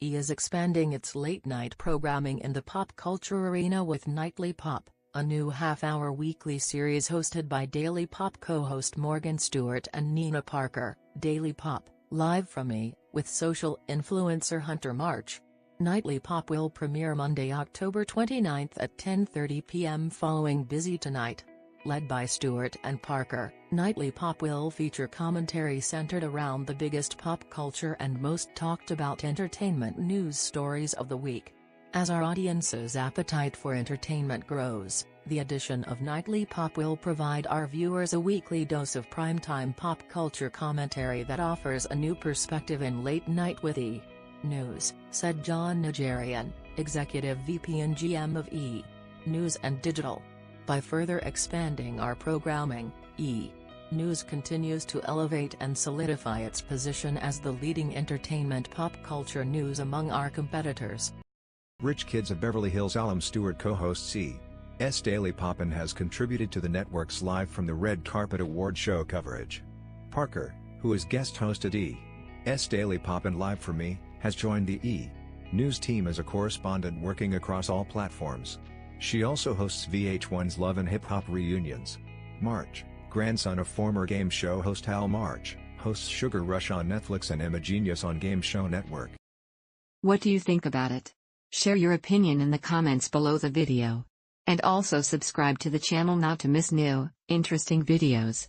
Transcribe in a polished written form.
E! is expanding its late-night programming in the pop culture arena with Nightly Pop, a new half-hour weekly series hosted by Daily Pop co-host Morgan Stewart and Nina Parker. Daily Pop, Live from E! with social influencer Hal March. Nightly Pop will premiere Monday, October 29 at 10:30 p.m. following Busy Tonight. Led by Stewart and Parker, Nightly Pop will feature commentary centered around the biggest pop culture and most talked about entertainment news stories of the week. As our audience's appetite for entertainment grows, the addition of Nightly Pop will provide our viewers a weekly dose of primetime pop culture commentary that offers a new perspective in Late Night with E! News, said John Najarian, Executive VP and GM of E! News and Digital. By further expanding our programming, E! News continues to elevate and solidify its position as the leading entertainment pop culture news among our competitors. Rich Kids of Beverly Hills alum Stewart co-hosts E!'s Daily Pop and has contributed to the network's Live from the Red Carpet award show coverage. Parker, who is guest host at E!'s Daily Pop and Live from E!, has joined the E! News team as a correspondent working across all platforms. She also hosts VH1's Love Hip Hop reunions. March, grandson of former game show host Hal March, hosts Sugar Rush on Netflix and Emogenius on Game Show Network. What do you think about it? Share your opinion in the comments below the video. And also subscribe to the channel not to miss new, interesting videos.